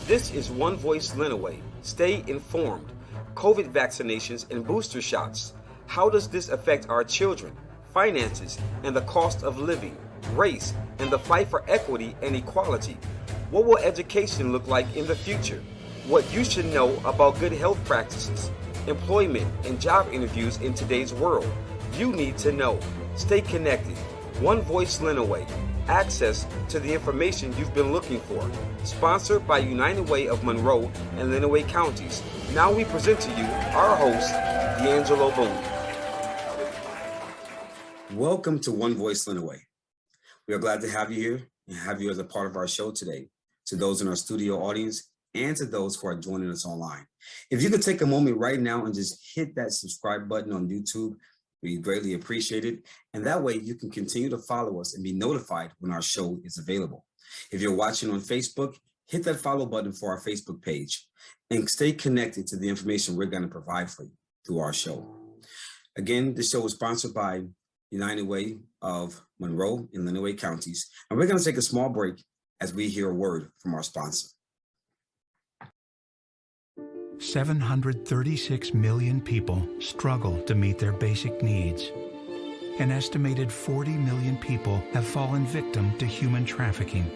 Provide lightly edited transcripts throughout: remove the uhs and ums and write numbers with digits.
This is One Voice Lenawee. Stay informed. COVID vaccinations and booster shots. How does this affect our children, finances, and the cost of living, race, and the fight for equity and equality? What will education look like in the future? What you should know about good health practices, employment, and job interviews in today's world. You need to know. Stay connected. One Voice Lenawee. Access to the information you've been looking for. Sponsored by United Way of Monroe and Lenawee counties. Now we present to you our host, D'Angelo Boone. Welcome to One Voice Lenawee. We are glad to have you here and have you as a part of our show today. To those in our studio audience and to those who are joining us online. If you could take a moment right now and just hit that subscribe button on YouTube, we greatly appreciate it. And that way you can continue to follow us and be notified when our show is available. If you're watching on Facebook, hit that follow button for our Facebook page and stay connected to the information we're going to provide for you through our show. Again, this show is sponsored by United Way of Monroe and Lenawee counties. And we're going to take a small break as we hear a word from our sponsor. 736 million people struggle to meet their basic needs. An estimated 40 million people have fallen victim to human trafficking.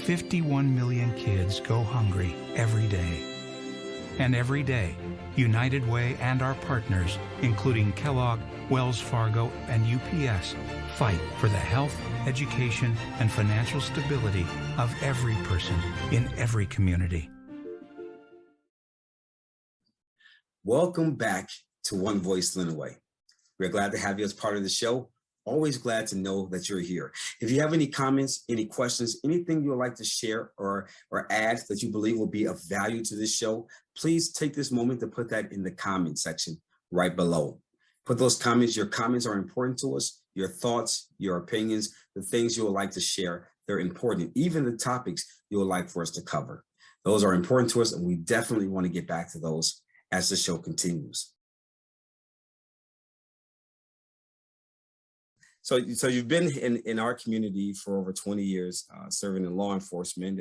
51 million kids go hungry every day. And every day, United Way and our partners, including Kellogg, Wells Fargo, and UPS, fight for the health, education, and financial stability of every person in every community. Welcome back to One Voice Lenawee. We're glad to have you as part of the show. Always glad to know that you're here. If you have any comments, any questions, anything you would like to share or add that you believe will be of value to this show, please take this moment to put that in the comment section right below. Put those comments. Your comments are important to us. Your thoughts, your opinions, the things you would like to share, they're important. Even the topics you would like for us to cover. Those are important to us, and we definitely want to get back to those as the show continues. So you've been in our community for over 20 years, serving in law enforcement,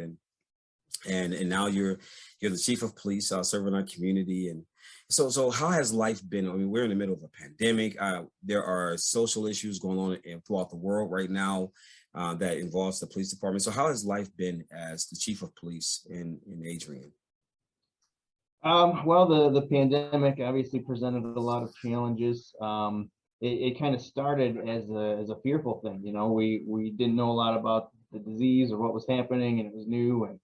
and now you're the chief of police, serving our community. And so how has life been? I mean, we're in the middle of a pandemic. There are social issues going on throughout the world right now that involves the police department. So how has life been as the chief of police in Adrian? Well, the pandemic obviously presented a lot of challenges. It kind of started as a fearful thing. You know, we didn't know a lot about the disease or what was happening, and it was new.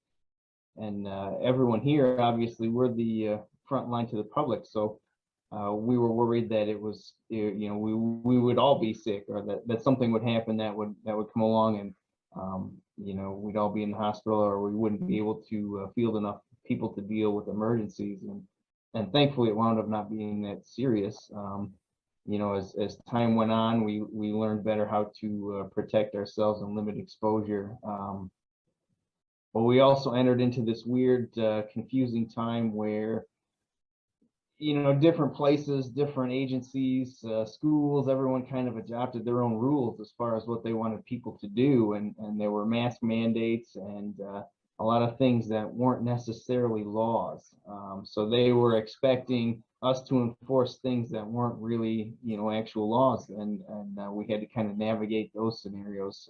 And everyone here, obviously, we're the front line to the public. So we were worried that it was, you know, we would all be sick, or that something would happen that would come along, and you know, we'd all be in the hospital, or we wouldn't be able to field enough people to deal with emergencies. And thankfully it wound up not being that serious. You know, as time went on, we learned better how to protect ourselves and limit exposure. But we also entered into this weird, confusing time where, you know, different places, different agencies, schools, everyone kind of adopted their own rules as far as what they wanted people to do. And there were mask mandates and a lot of things that weren't necessarily laws. So they were expecting us to enforce things that weren't really, you know, actual laws. And we had to kind of navigate those scenarios.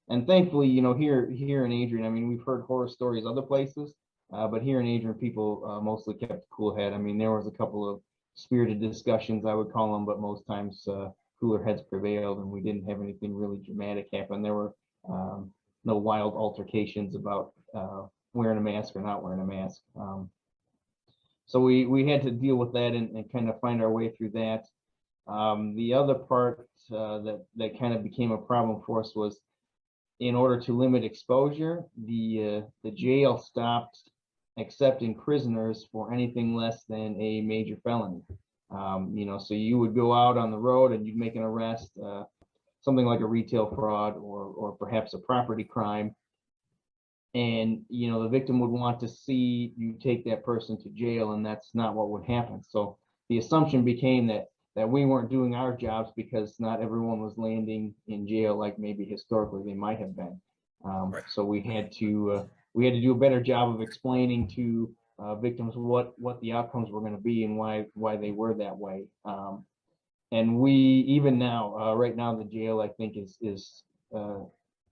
And thankfully, you know, here in Adrian, I mean, we've heard horror stories other places, but here in Adrian, people mostly kept a cool head. I mean, there was a couple of spirited discussions, I would call them, but most times cooler heads prevailed, and we didn't have anything really dramatic happen. There were no wild altercations about wearing a mask or not wearing a mask. So we had to deal with that and kind of find our way through that. The other part that kind of became a problem for us was, in order to limit exposure, the jail stopped accepting prisoners for anything less than a major felony. You know, so you would go out on the road and you'd make an arrest, something like a retail fraud or perhaps a property crime. And, you know, the victim would want to see you take that person to jail, and that's not what would happen. So the assumption became that we weren't doing our jobs because not everyone was landing in jail like maybe historically they might have been. Right. So we had to we had to do a better job of explaining to victims what the outcomes were going to be and why they were that way. And we, even now, right now, the jail, I think, is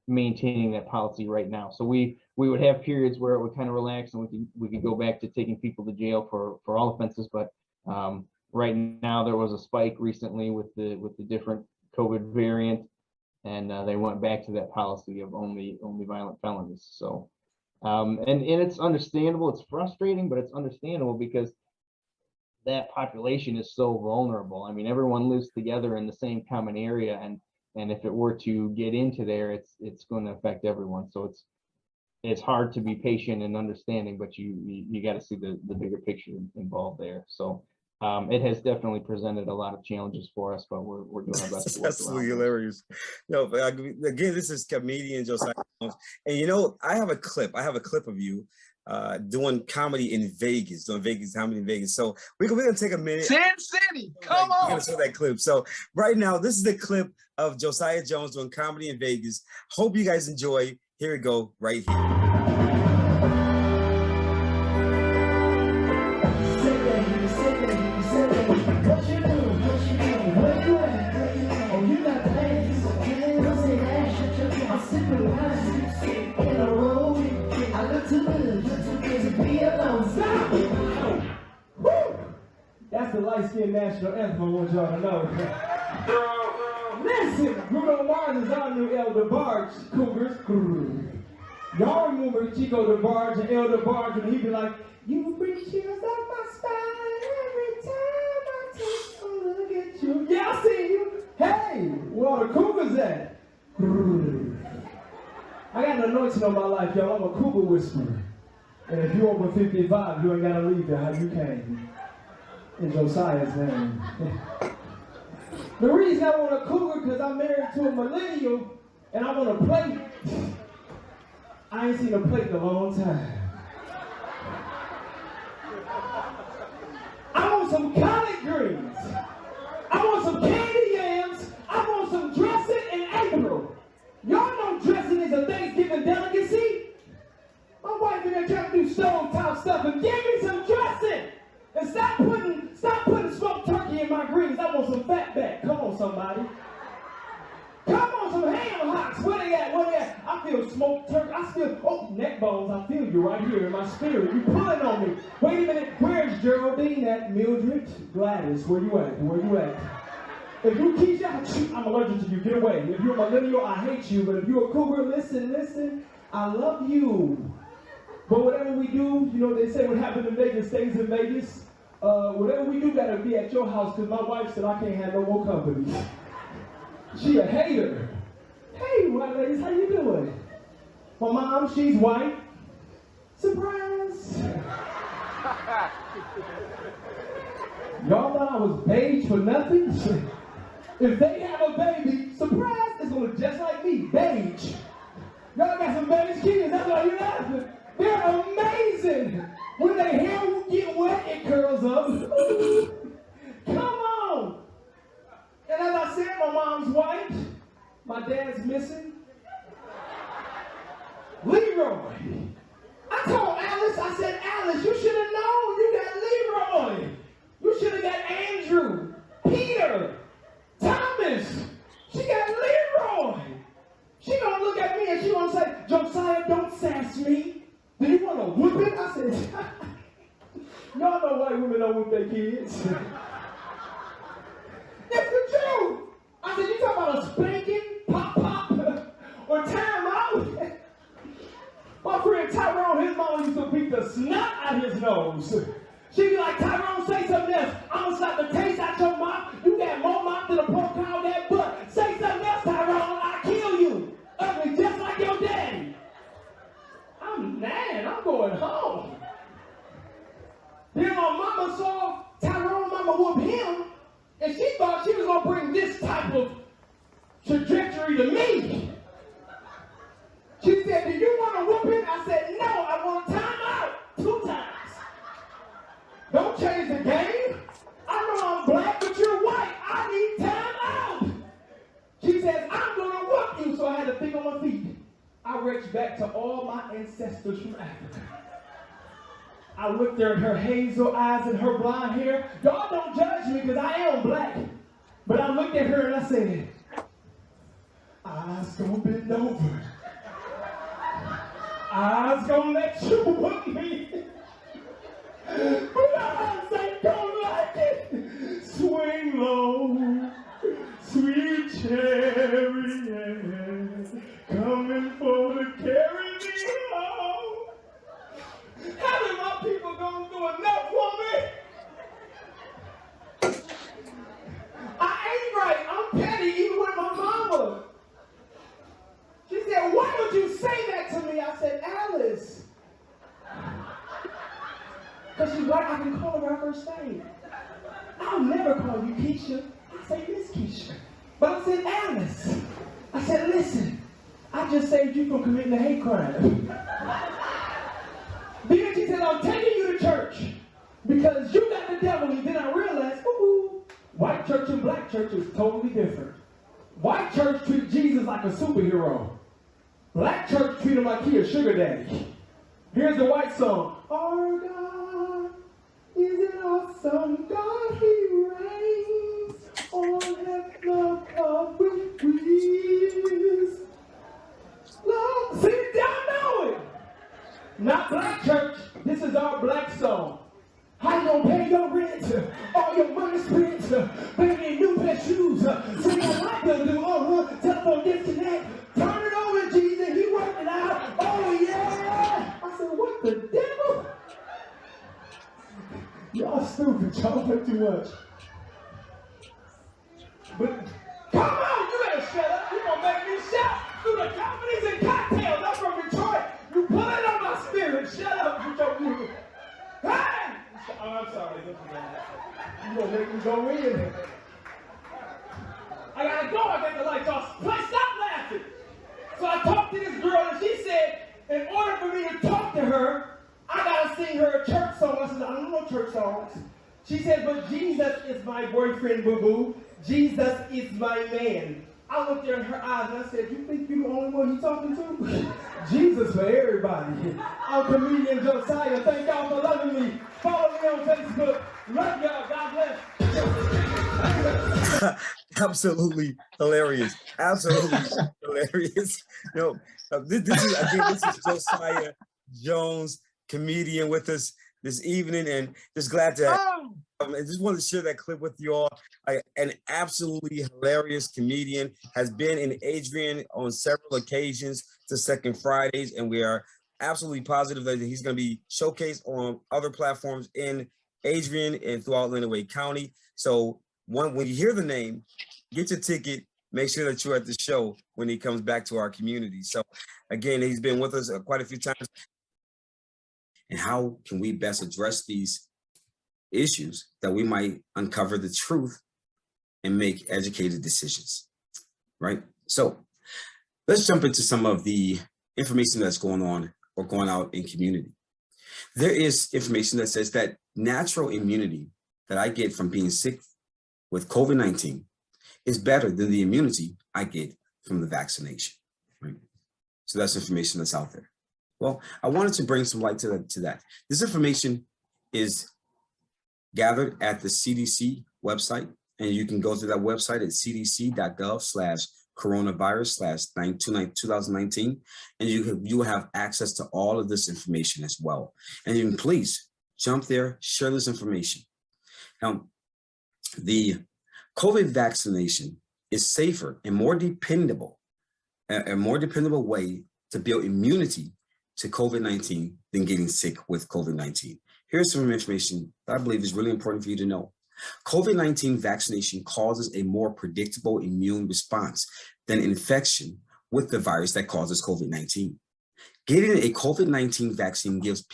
maintaining that policy right now. So we would have periods where it would kind of relax, and we could go back to taking people to jail for all offenses. But right now, there was a spike recently with the different COVID variant, and they went back to that policy of only violent felonies. So and it's understandable. It's frustrating, but it's understandable because that population is so vulnerable. I mean, everyone lives together in the same common area, and if it were to get into there, it's going to affect everyone. So it's hard to be patient and understanding, but you got to see the bigger picture involved there. So it has definitely presented a lot of challenges for us, but we're doing our best. That's absolutely hilarious. No, but again, this is comedian Josiah Jones, and I have a clip of you doing comedy in Vegas, comedy in Vegas. So we're gonna take a minute. Sin City, come on. We're gonna show that clip. So right now, this is the clip of Josiah Jones doing comedy in Vegas. Hope you guys enjoy. Here we go, right here. That's the light-skinned national anthem I want y'all to know. Listen, Bruno Mars is our new El DeBarge, Cougars. Y'all remember Chico DeBarge and El DeBarge when he'd be like, you bring chills up my spine every time I take a look at you. Yeah, I see you. Hey, where all the Cougars at? I got an anointing on my life, y'all. I'm a Cougar whisperer. And if you're over 55, you ain't got to leave there how you came. In Josiah's name. The reason I want a cougar because I'm married to a millennial and I want a plate. I ain't seen a plate in a long time. I want some collard greens. I want some candy yams. I want some dressing in April. Y'all know dressing is a Thanksgiving delicacy. My wife in there trying to do stovetop stuff and give me some dressing. And stop putting smoked turkey in my greens. I want some fatback. Come on, somebody. Come on, some ham hocks. Where they at? I feel smoked turkey. Neck bones. I feel you right here in my spirit. You pulling on me. Wait a minute. Where's Geraldine? That Mildred? Gladys, where you at? If you Keisha, I'm allergic to you. Get away. If you're a millennial, I hate you. But if you're a cougar, listen. I love you. But whatever we do, they say what happened in Vegas stays in Vegas. Whatever we do gotta be at your house because my wife said I can't have no more company. She a hater. Hey, white ladies, how you doing? My mom, she's white. Surprise. Y'all thought I was beige for nothing? If they have a baby, surprise, it's gonna look just like me, beige. Y'all got some beige kids, that's why you're laughing. They're amazing. When their hair get wet, it curls up. Come on. And as I said, my mom's white. My dad's missing. Leroy. I told Alice, I said, Alice, you should have known you got Leroy. You should have got Andrew, Peter, Thomas. She got Leroy. She gonna look at me and she gonna say, Josiah, don't sass me. Do you want to whip it? I said, y'all know white women don't whip their kids. That's the truth. I said, you talking about a spanking, pop, or time out? My friend Tyrone, his mama used to beat the snot out his nose. She'd be like, Tyrone, say something else. I'm going to slap the taste out your mouth. You got more mouth than a pork cow that butt. Say something else, Tyrone. I'll kill you. Ugly, just like your daddy. I'm mad. I'm going home. Then my mama saw Tyrone mama whoop him, and she thought she was going to bring this type of trajectory to me. She said, do you want to whoop him? I said, no, I want time out 2 times. Don't change the game. I know I'm black, but you're white. I need time out. She says, I'm going to whoop you. So I had to think on my feet. I read stretch back to all my ancestors from Africa. I looked at her hazel eyes and her blonde hair. Y'all don't judge me because I am black. But I looked at her and I said, eyes gonna bend over. Eyes gonna let you with me. But eyes ain't gonna like it. Swing low, sweet chariot, coming for to carry me home. Haven't my people gonna do enough for me? I ain't right. I'm petty even with my mama. She said, why would you say that to me? I said, Alice. Because she's white, I can call her our first name. I'll never call you Keisha. I say Miss Keisha. But I said, Alice. I said, listen, I just saved you from committing a hate crime. Then she said, I'm taking you to church because you got the devil. And then I realized, ooh, white church and black church is totally different. White church treats Jesus like a superhero. Black church treat him like he a sugar daddy. Here's the white song. Our God is an awesome God. He reigns on heaven above with wheels. Lord, see, y'all know it. Not black church. This is our black song. How you gonna pay your rent? All your money spent. Baby, new pair of shoes. So you got light bill due. Telephone disconnect. Turn it over, Jesus. He working out. Oh, yeah. I said, what the devil? Y'all stupid. Y'all play too much. But come on, you better shut up. You gonna make me shout through the comedies and cocktails. I'm from Detroit. You put it on my spirit. Shut up with your music. Hey! Oh, I'm sorry. You gonna make me go in. I gotta go. I got the lights off. Please stop laughing. So I talked to this girl and she said, in order for me to talk to her, I gotta sing her a church song. I said, I don't know church songs. She said, but Jesus is my boyfriend, boo-boo. Jesus is my man. I looked there in her eyes and I said, you think you're the only one he's talking to? Jesus for everybody. I'm comedian Josiah. Thank y'all for loving me. Follow me on Facebook. Love y'all. God bless. Absolutely hilarious. Absolutely hilarious. You know, this is Josiah Jones, comedian, with us this evening, and just glad to. I just wanted to share that clip with you all. An absolutely hilarious comedian, has been in Adrian on several occasions to Second Fridays, and we are absolutely positive that he's going to be showcased on other platforms in Adrian and throughout Lenawee County. So when you hear the name, get your ticket, make sure that you're at the show when he comes back to our community. So again, he's been with us quite a few times. And how can we best address these issues that we might uncover the truth and make educated decisions, right? So let's jump into some of the information that's going on or going out in community. There is information that says that natural immunity that I get from being sick with COVID-19 is better than the immunity I get from the vaccination, right? So that's information that's out there. Well, I wanted to bring some light to that. This information is gathered at the CDC website, and you can go to that website at cdc.gov/coronavirus/2019, and you will have access to all of this information as well. And you can please jump there, share this information. Now, the COVID vaccination is safer and more dependable, a more dependable way to build immunity to COVID-19 than getting sick with COVID-19. Here's some information that I believe is really important for you to know. COVID-19 vaccination causes a more predictable immune response than infection with the virus that causes COVID-19. Getting a COVID-19 vaccine gives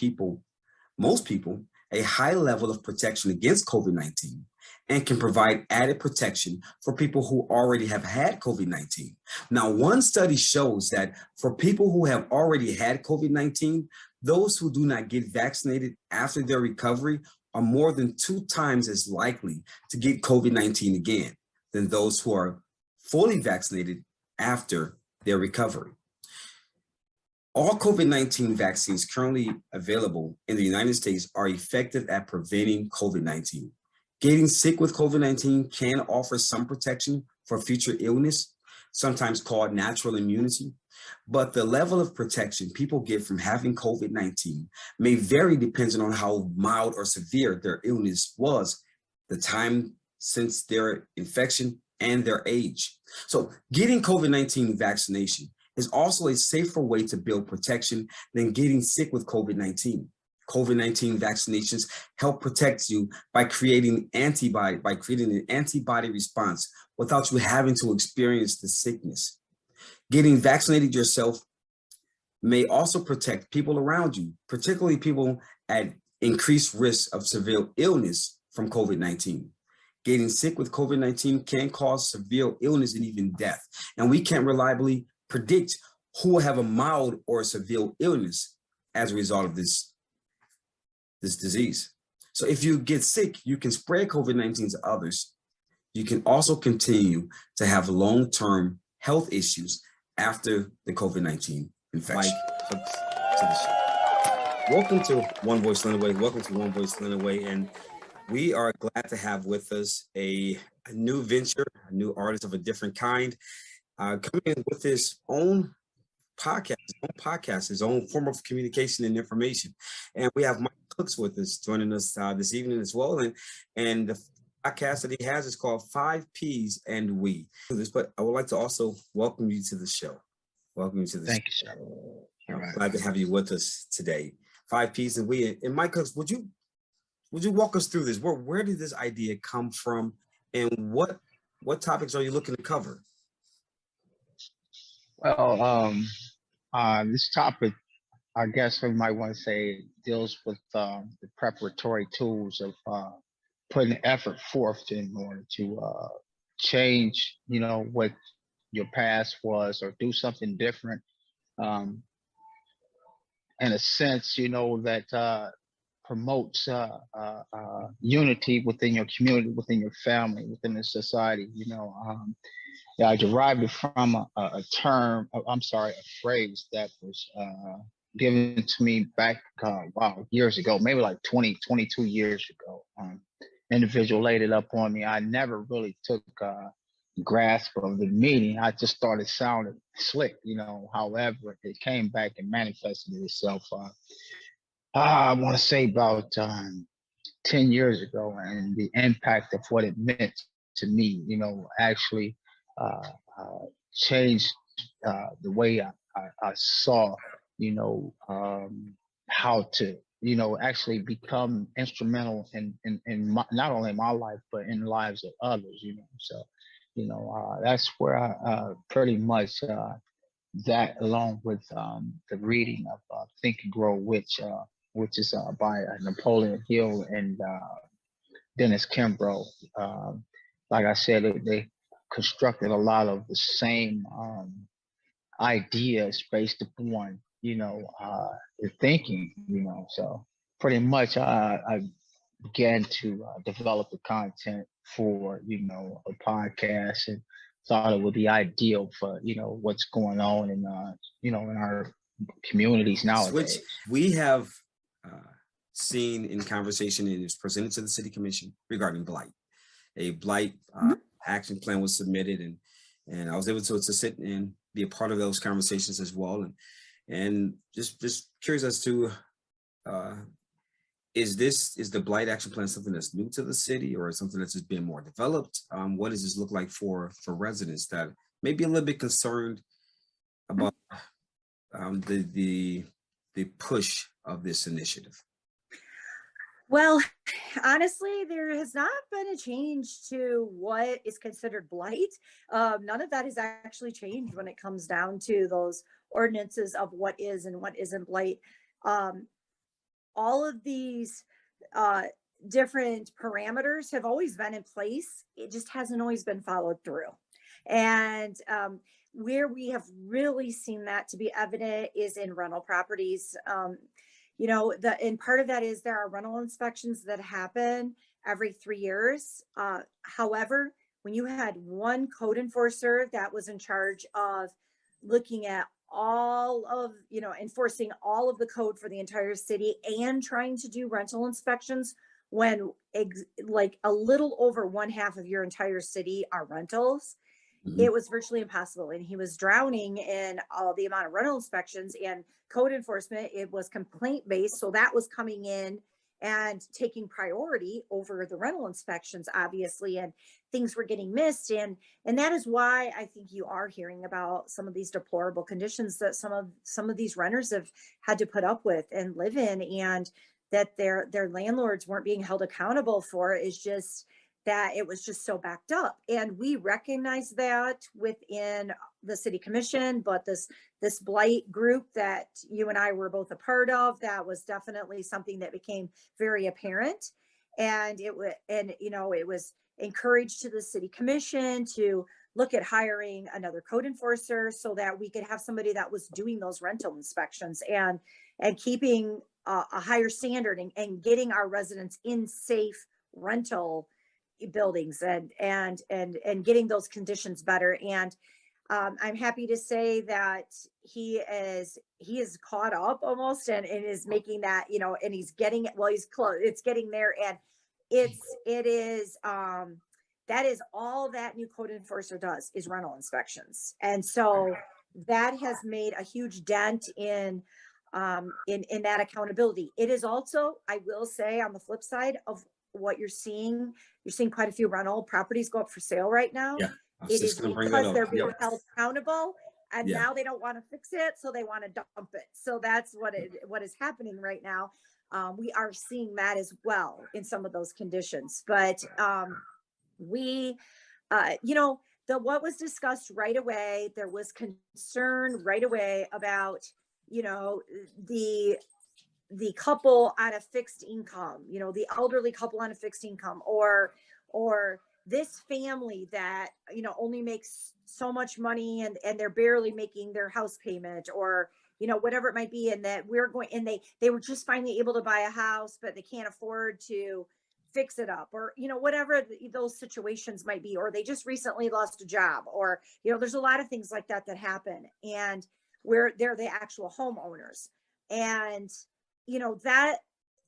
most people, a high level of protection against COVID-19 and can provide added protection for people who already have had COVID-19. Now, one study shows that for people who have already had COVID-19, those who do not get vaccinated after their recovery are more than 2 times as likely to get COVID-19 again than those who are fully vaccinated after their recovery. All COVID-19 vaccines currently available in the United States are effective at preventing COVID-19. Getting sick with COVID-19 can offer some protection for future illness, sometimes called natural immunity, but the level of protection people get from having COVID-19 may vary depending on how mild or severe their illness was, the time since their infection, and their age. So getting COVID-19 vaccination is also a safer way to build protection than getting sick with COVID-19. COVID-19 vaccinations help protect you by creating an antibody response without you having to experience the sickness. Getting vaccinated yourself may also protect people around you, particularly people at increased risk of severe illness from COVID-19. Getting sick with COVID-19 can cause severe illness and even death, and we can't reliably predict who will have a mild or severe illness as a result of this disease. So if you get sick, you can spread COVID-19 to others. You can also continue to have long-term health issues after the COVID-19 infection. Welcome to One Voice Lenawee. Welcome to One Voice Lenawee, and we are glad to have with us a new venture, a new artist of a different kind, coming in with his own podcast, his own form of communication and information. And we have Mike Cooks with us, joining us this evening as well. And the podcast that he has is called 5 Ps and We. But I would like to also welcome you to the show. Welcome you to the show. Thank you, sir. All right. Glad to have you with us today. 5 Ps and We. And Mike Cooks, would you walk us through this? Where did this idea come from, and what topics are you looking to cover? Well, this topic, I guess we might want to say, deals with the preparatory tools of putting effort forth in order to change, what your past was, or do something different. In a sense, that promotes unity within your community, within your family, within the society. I derived it from a phrase that was given to me back, years ago, maybe like 22 years ago. Individual laid it up on me. I never really took grasp of the meaning. I just started sounding slick, however, it came back and manifested itself. I want to say about 10 years ago, and the impact of what it meant to me, actually changed the way I saw, how to, actually become instrumental in not only my life, but in the lives of others, So, that's where I pretty much that, along with the reading of Think and Grow Rich, which is by Napoleon Hill and Dennis Kimbrough. Like I said, they constructed a lot of the same ideas based upon, the thinking, So pretty much I began to develop the content for, a podcast, and thought it would be ideal for, what's going on in, in our communities nowadays. Which we have seen in conversation, and is presented to the City Commission regarding blight. A blight action plan was submitted, and I was able to sit and be a part of those conversations as well. And just curious as to, is the blight action plan something that's new to the city, or something that's just been more developed? What does this look like for residents that may be a little bit concerned about the push of this initiative? Well, honestly, there has not been a change to what is considered blight. None of that has actually changed when it comes down to those ordinances of what is and what isn't blight. All of these different parameters have always been in place. It just hasn't always been followed through. And where we have really seen that to be evident is in rental properties. And part of that is there are rental inspections that happen every 3 years. However, when you had one code enforcer that was in charge of looking at all of, enforcing all of the code for the entire city and trying to do rental inspections when like a little over one half of your entire city are rentals. Mhm. It was virtually impossible. And he was drowning in all the amount of rental inspections and code enforcement. It was complaint based. So that was coming in and taking priority over the rental inspections, obviously, and things were getting missed. And that is why I think you are hearing about some of these deplorable conditions that some of these renters have had to put up with and live in, and that their landlords weren't being held accountable for, is just that it was just so backed up. And we recognize that within the city commission, but this blight group that you and I were both a part of, that was definitely something that became very apparent. And it was encouraged to the city commission to look at hiring another code enforcer so that we could have somebody that was doing those rental inspections and keeping a higher standard and getting our residents in safe rental buildings and getting those conditions better. And I'm happy to say that he is caught up almost and is making that, and he's getting it. Well, he's close. It's getting there. And it is that is all that new code enforcer does, is rental inspections. And so that has made a huge dent in that accountability. It is also, I will say, on the flip side of what you're seeing quite a few rental properties go up for sale right now. Yeah, I was It just is gonna bring that because up. they're being Yep. held accountable, and Yeah. now they don't want to fix it, so they want to dump it. So that's what is happening right now. We are seeing that as well in some of those conditions. But we, what was discussed right away, there was concern right away about, the couple on a fixed income, the elderly couple on a fixed income, or this family that, only makes so much money and they're barely making their house payment, or, whatever it might be. And that they were just finally able to buy a house, but they can't afford to fix it up, or, whatever those situations might be, or they just recently lost a job, or, there's a lot of things like that happen, and where they're the actual homeowners. And that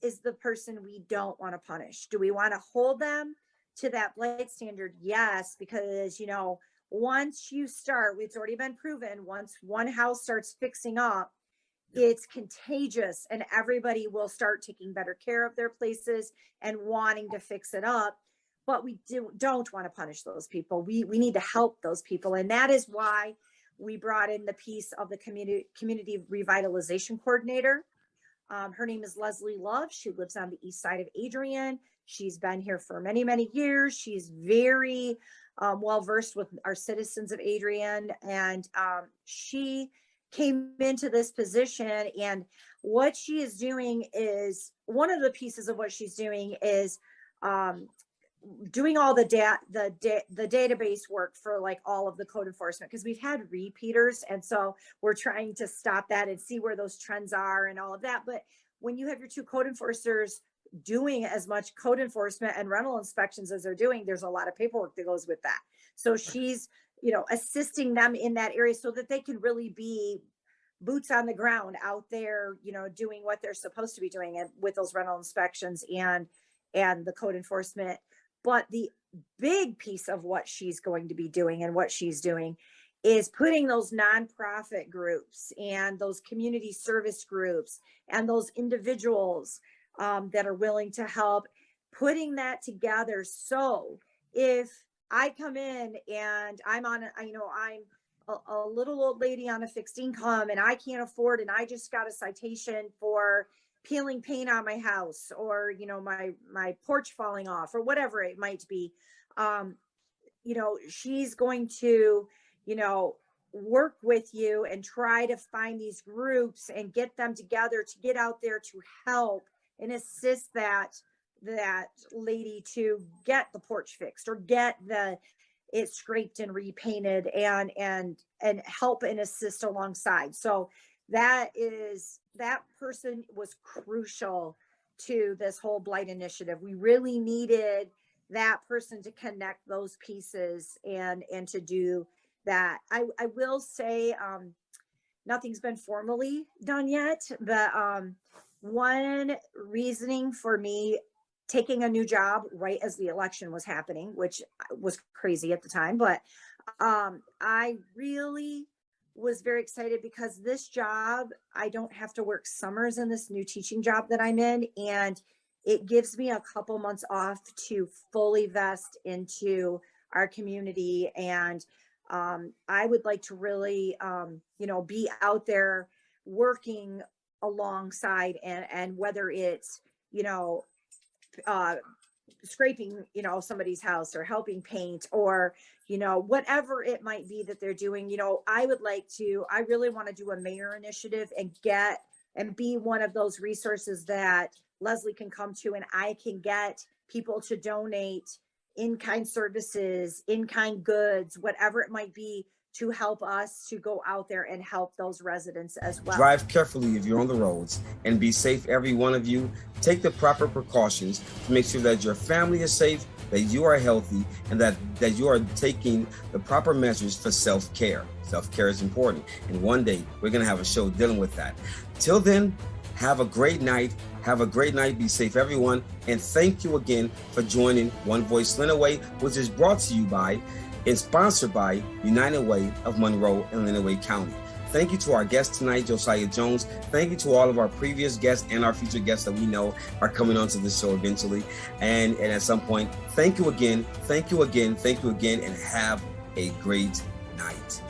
is the person we don't want to punish. Do we want to hold them to that blight standard? Yes, because, once you start, it's already been proven, once one house starts fixing up, it's contagious, and everybody will start taking better care of their places and wanting to fix it up. But we don't want to punish those people. We need to help those people. And that is why we brought in the piece of the community revitalization coordinator. Her name is Leslie Love. She lives on the east side of Adrian. She's been here for many, many years. She's very well versed with our citizens of Adrian. And she came into this position. And what she is doing is, one of the pieces of what she's doing is doing all the database work for like all of the code enforcement, because we've had repeaters, and so we're trying to stop that and see where those trends are and all of that. But when you have your two code enforcers doing as much code enforcement and rental inspections as they're doing, there's a lot of paperwork that goes with that. So she's assisting them in that area so that they can really be boots on the ground out there, doing what they're supposed to be doing, and with those rental inspections and the code enforcement. But the big piece of what she's going to be doing and what she's doing is putting those nonprofit groups and those community service groups and those individuals that are willing to help, putting that together. So if I come in and I'm a little old lady on a fixed income and I can't afford, and I just got a citation for peeling paint on my house, or my porch falling off, or whatever it might be, she's going to work with you and try to find these groups and get them together to get out there to help and assist that lady to get the porch fixed, or get it scraped and repainted, and help and assist alongside. So that person was crucial to this whole blight initiative. We really needed that person to connect those pieces and to do that. I will say, nothing's been formally done yet. The one reasoning for me taking a new job right as the election was happening, which was crazy at the time, but I really was very excited because this job, I don't have to work summers in this new teaching job that I'm in, and it gives me a couple months off to fully vest into our community. And I would like to really, be out there working alongside, and whether it's, scraping, somebody's house, or helping paint, or, whatever it might be that they're doing, I really want to do a mayor initiative and be one of those resources that Leslie can come to, and I can get people to donate in-kind services, in-kind goods, whatever it might be, to help us to go out there and help those residents as well. Drive carefully if you're on the roads, and be safe, every one of you. Take the proper precautions to make sure that your family is safe, that you are healthy, and that you are taking the proper measures for self-care. Self-care is important, and one day we're going to have a show dealing with that. Till then, have a great night. Have a great night. Be safe, everyone. And thank you again for joining One Voice Lenawee, which is brought to you by and sponsored by United Way of Monroe and Lenawee County. Thank you to our guest tonight, Josiah Jones. Thank you to all of our previous guests and our future guests that we know are coming onto this show eventually. And at some point, thank you again, and have a great night.